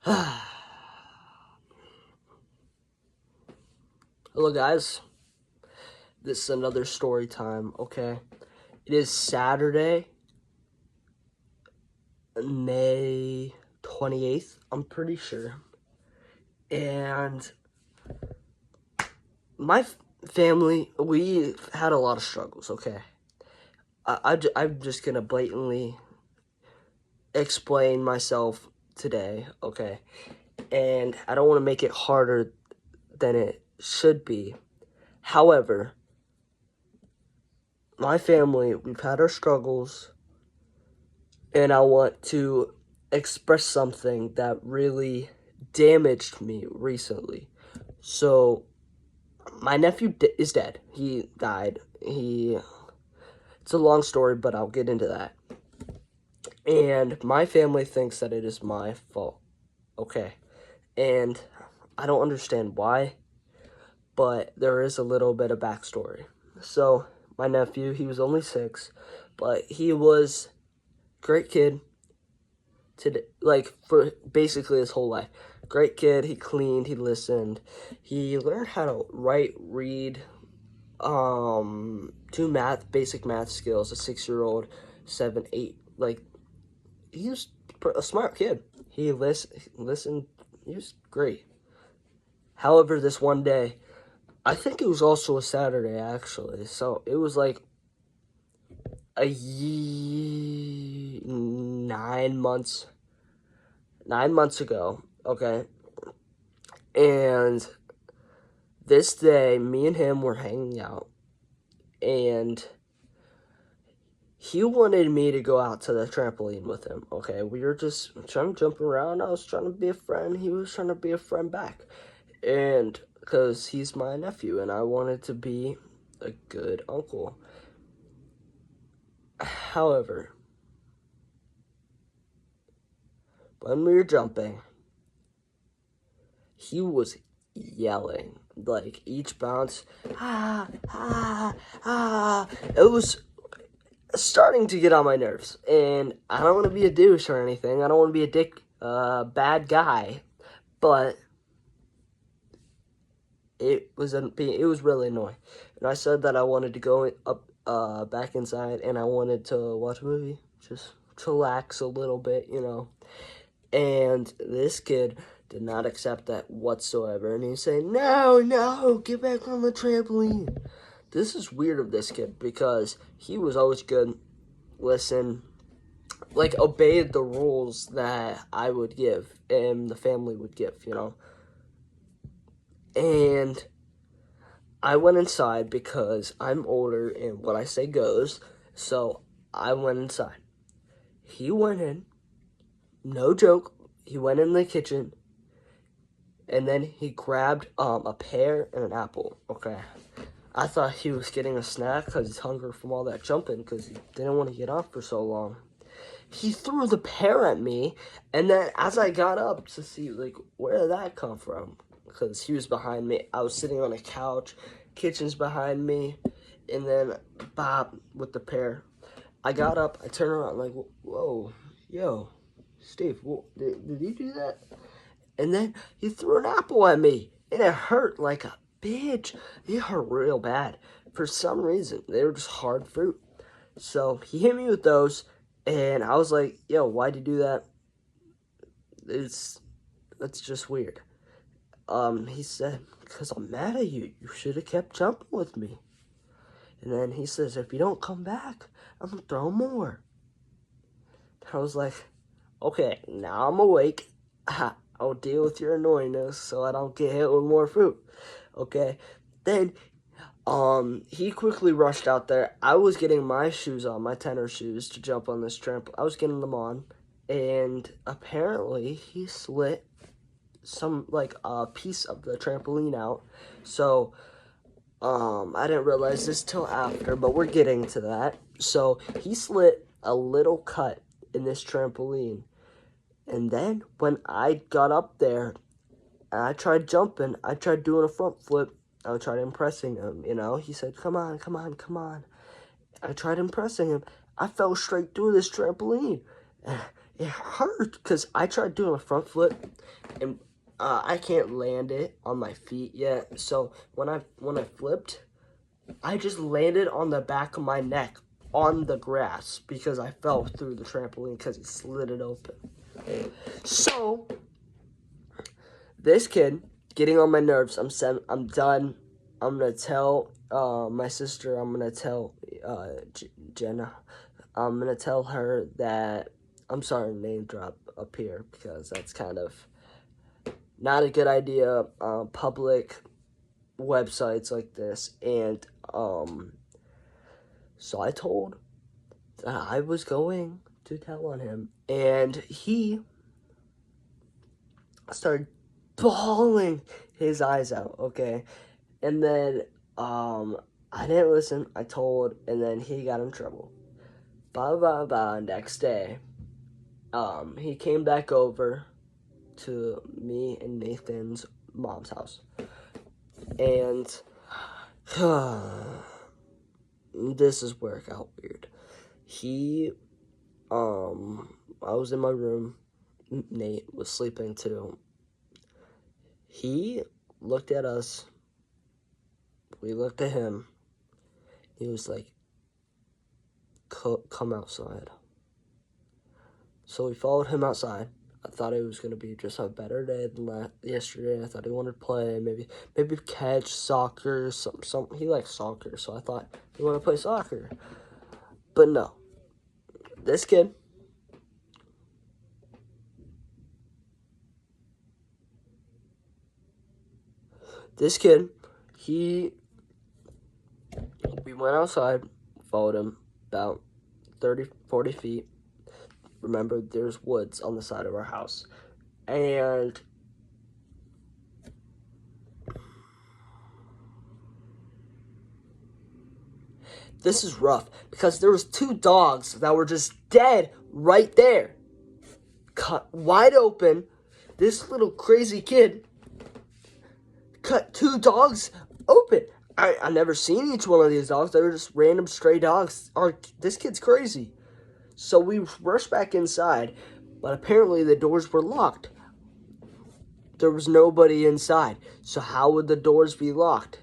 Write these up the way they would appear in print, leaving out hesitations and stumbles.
Hello, guys. This is another story time, okay? It is Saturday, May 28th, I'm pretty sure. And my family, we had a lot of struggles, okay? I'm just gonna blatantly explain myself today, okay? And I don't want to make it harder than it should be. However, my family, we've had our struggles, and I want to express something that really damaged me recently. So, my nephew is dead. He died. It's a long story, but I'll get into that. And my family thinks that it is my fault. Okay. And I don't understand why, but there is a little bit of backstory. So, my nephew, he was only 6, but he was a great kid. For basically his whole life. Great kid, he cleaned, he listened, he learned how to write, read, do basic math skills. A 6-year-old, 7, 8, he was a smart kid. He listened, he was great. However, this one day, I think it was also a Saturday actually, so it was like 9 months ago, okay? And this day, me and him were hanging out, and he wanted me to go out to the trampoline with him, okay? We were just trying to jump around. I was trying to be a friend. He was trying to be a friend back. And because he's my nephew, and I wanted to be a good uncle. However, when we were jumping, he was yelling, like each bounce, ah, ah, ah. It was starting to get on my nerves, and I don't want to be a douche or anything. I don't want to be a bad guy, but it was really annoying. And I said that I wanted to go up, back inside, and I wanted to watch a movie, just chillax a little bit, And this kid did not accept that whatsoever, and he said, no, get back on the trampoline. This is weird of this kid, because he was always good, listen, obeyed the rules that I would give, and the family would give, And I went inside because I'm older, and what I say goes, so I went inside. He went in, no joke, he went in the kitchen, and then he grabbed a pear and an apple, okay? I thought he was getting a snack because he's hungry from all that jumping because he didn't want to get up for so long. He threw the pear at me, and then as I got up to see, where did that come from? Because he was behind me. I was sitting on a couch, kitchen's behind me, and then Bob with the pear. I got up, I turned around, like, whoa, yo, Steve, did you do that? And then he threw an apple at me, and it hurt like a bitch. It hurt real bad. For some reason, they were just hard fruit. So he hit me with those, and I was like, yo, why'd you do that? That's just weird. He said, because I'm mad at you. You should have kept jumping with me. And then he says, if you don't come back, I'm going to throw more. I was like, okay, now I'm awake. I'll deal with your annoyingness so I don't get hit with more fruit. Okay? Then, he quickly rushed out there. I was getting my shoes on, my tennis shoes, to jump on this trampoline. I was getting them on, and apparently he slit a piece of the trampoline out. So, I didn't realize this till after, but we're getting to that. So, he slit a little cut in this trampoline. And then, when I got up there, and I tried jumping, I tried doing a front flip, I tried impressing him, He said, come on, come on, come on. I tried impressing him. I fell straight through this trampoline. It hurt because I tried doing a front flip, and I can't land it on my feet yet. So when I flipped, I just landed on the back of my neck on the grass because I fell through the trampoline because he slid it open. So this kid getting on my nerves. I'm done. I'm gonna tell my sister. I'm gonna tell Jenna. I'm gonna tell her that I'm sorry, name drop up here because that's kind of not a good idea. Public websites like this, and so I told that I was going to tell on him, and he started bawling his eyes out. Okay, and then I didn't listen. I told, and then he got in trouble. Next day, he came back over to me and Nathan's mom's house, and this is where it got weird. I was in my room. Nate was sleeping too. He looked at us. We looked at him. He was like, come outside. So we followed him outside. I thought it was going to be just a better day than yesterday. I thought he wanted to play, maybe catch soccer, something. He likes soccer, so I thought he wanted to play soccer. But no. This kid, we went outside, followed him about 30, 40 feet. Remember, there's woods on the side of our house. And this is rough because there was 2 dogs that were just dead right there. Cut wide open. This little crazy kid cut 2 dogs open. I never seen each one of these dogs. They were just random stray dogs. This kid's crazy. So we rushed back inside, but apparently the doors were locked. There was nobody inside. So how would the doors be locked?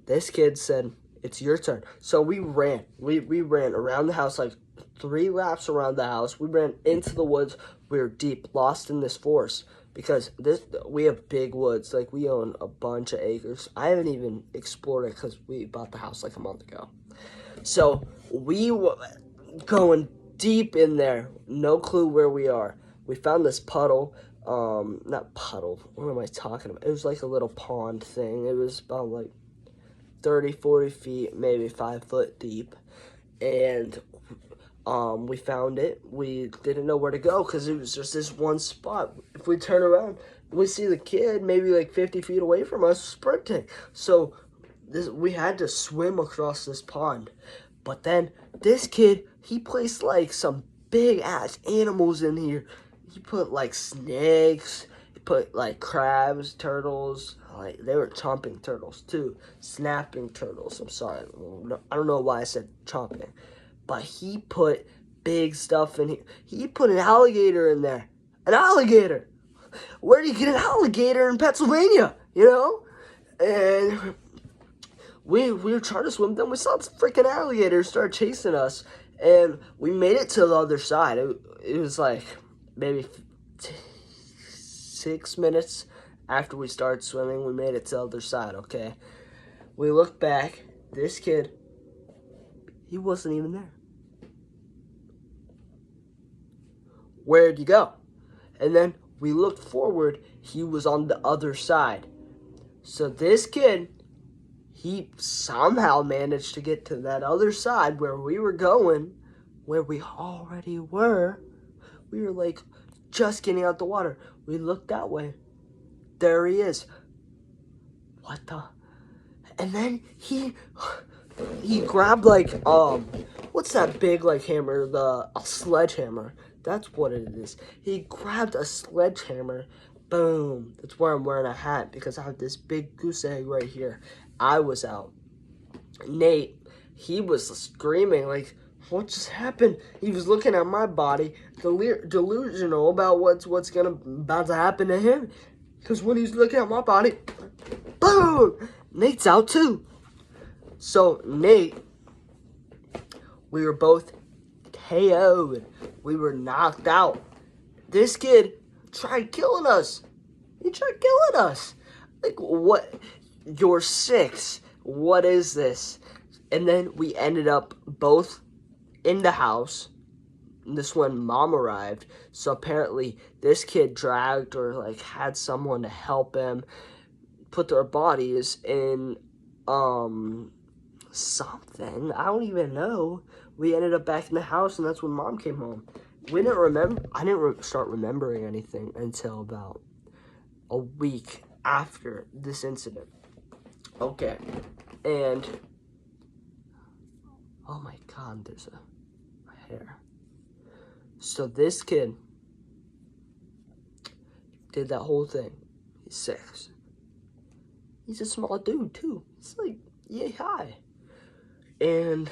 This kid said, it's your turn. So we ran. We ran around the house, like 3 laps around the house. We ran into the woods. We were deep, lost in this forest. Because we have big woods. Like, we own a bunch of acres. I haven't even explored it because we bought the house like a month ago. So we were going deep in there. No clue where we are. We found this puddle. Not puddle. What am I talking about? It was like a little pond thing. It was about like 30, 40 feet, maybe 5 foot deep. And we found it. We didn't know where to go because it was just this one spot. If we turn around, we see the kid maybe like 50 feet away from us sprinting. So we had to swim across this pond. But then this kid, he placed like some big ass animals in here. He put like snakes, he put like crabs, turtles. Like, they were chomping turtles too. Snapping turtles. I'm sorry. I don't know why I said chomping. But he put big stuff in here. He put an alligator in there. An alligator! Where do you get an alligator in Pennsylvania? You know? And we were trying to swim. Then we saw this freaking alligator start chasing us. And we made it to the other side. It was like maybe 6 minutes after we started swimming. We made it to the other side, okay? We looked back. This kid, he wasn't even there. Where'd you go? And then we looked forward. He was on the other side. So this kid, he somehow managed to get to that other side where we were going, where we already were. We were like just getting out the water. We looked that way. There he is. What the? And then he grabbed like what's that big like hammer? A sledgehammer. That's what it is. He grabbed a sledgehammer. Boom. That's why I'm wearing a hat, because I have this big goose egg right here. I was out. Nate, he was screaming like, what just happened? He was looking at my body, delusional about what's about to happen to him. Because when he's looking at my body, boom, Nate's out too. So Nate, we were both KO'd. We were knocked out. This kid tried killing us. He tried killing us. Like, what? You're 6. What is this? And then we ended up both in the house. And this when Mom arrived. So apparently this kid dragged or like had someone to help him put their bodies in something. I don't even know. We ended up back in the house, and that's when Mom came home. We didn't remember. I didn't start remembering anything until about a week after this incident. Okay, and oh my God, there's a hair. So this kid did that whole thing. He's 6. He's a small dude too. He's like yay high, and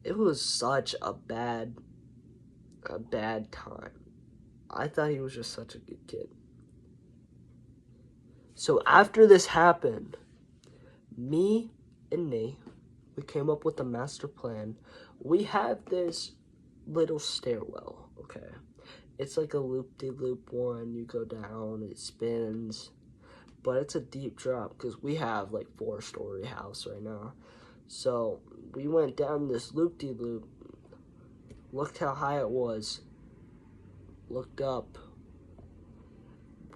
it was such a bad time. I thought he was just such a good kid. So after this happened, me and Nate, we came up with a master plan. We have this little stairwell, okay? It's like a loop-de-loop one. You go down, it spins, but it's a deep drop because we have like 4-story house right now. So we went down this loop-de-loop, looked how high it was, looked up,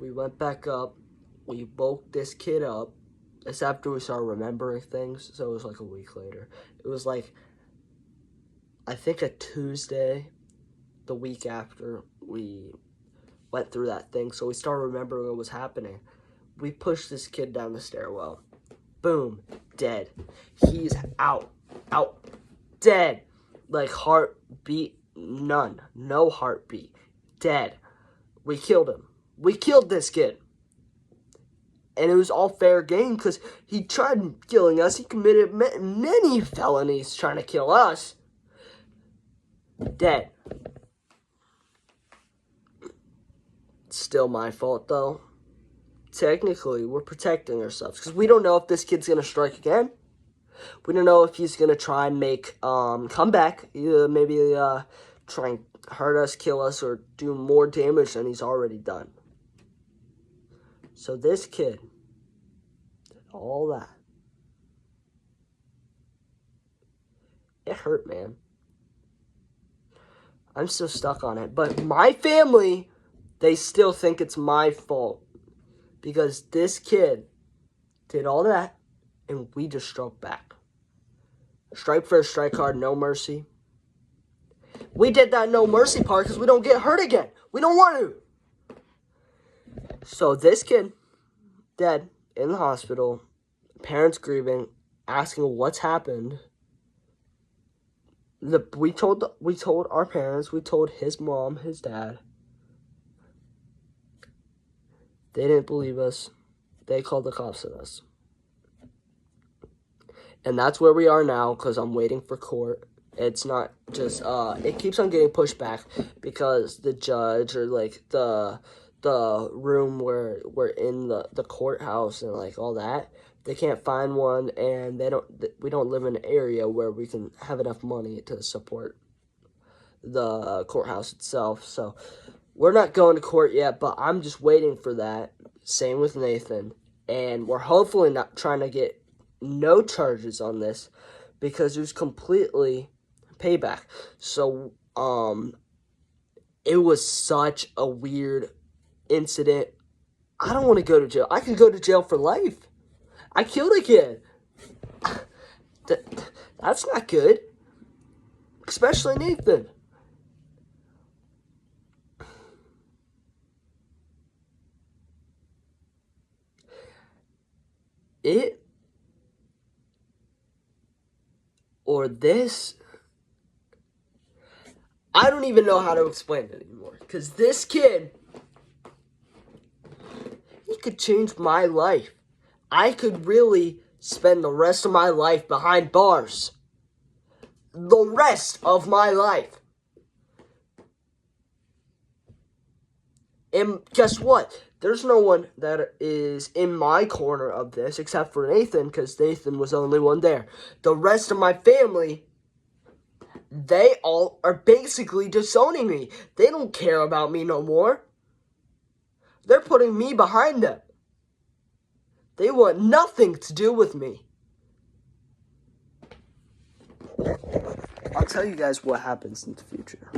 we went back up, we woke this kid up. It's after we started remembering things, so it was like a week later. It was like, I think a Tuesday, the week after we went through that thing, so we started remembering what was happening. We pushed this kid down the stairwell. Boom, dead. He's out, dead. Like heartbeat, none, no heartbeat, dead. We killed him. We killed this kid. And it was all fair game because he tried killing us. He committed many felonies trying to kill us. Dead. It's still my fault though. Technically, we're protecting ourselves because we don't know if this kid's going to strike again. We don't know if he's going to try and make, come back. Maybe try and hurt us, kill us, or do more damage than he's already done. So this kid did all that. It hurt, man. I'm still stuck on it. But my family, they still think it's my fault. Because this kid did all that, and we just struck back. Strike first, strike hard, no mercy. We did that no mercy part because we don't get hurt again. We don't want to. So this kid, dead, in the hospital, parents grieving, asking what's happened. We told our parents, we told his mom, his dad. They didn't believe us. They called the cops on us. And that's where we are now because I'm waiting for court. It's not just, it keeps on getting pushed back because the judge or like the room where we're in the courthouse and like all that, they can't find one, and we don't live in an area where we can have enough money to support the courthouse itself. So we're not going to court yet, but I'm just waiting for that. Same with Nathan. And we're hopefully not trying to get no charges on this because it was completely payback. So, it was such a weird incident. I don't want to go to jail. I could go to jail for life. I killed a kid. That's not good. Especially Nathan. It or this, I don't even know how to explain it anymore. Because this kid, he he could change my life. I could really spend the rest of my life behind bars. The rest of my life. And guess what? There's no one that is in my corner of this except for Nathan, because Nathan was the only one there. The rest of my family, they all are basically disowning me. They don't care about me no more. They're putting me behind them. They want nothing to do with me. I'll tell you guys what happens in the future.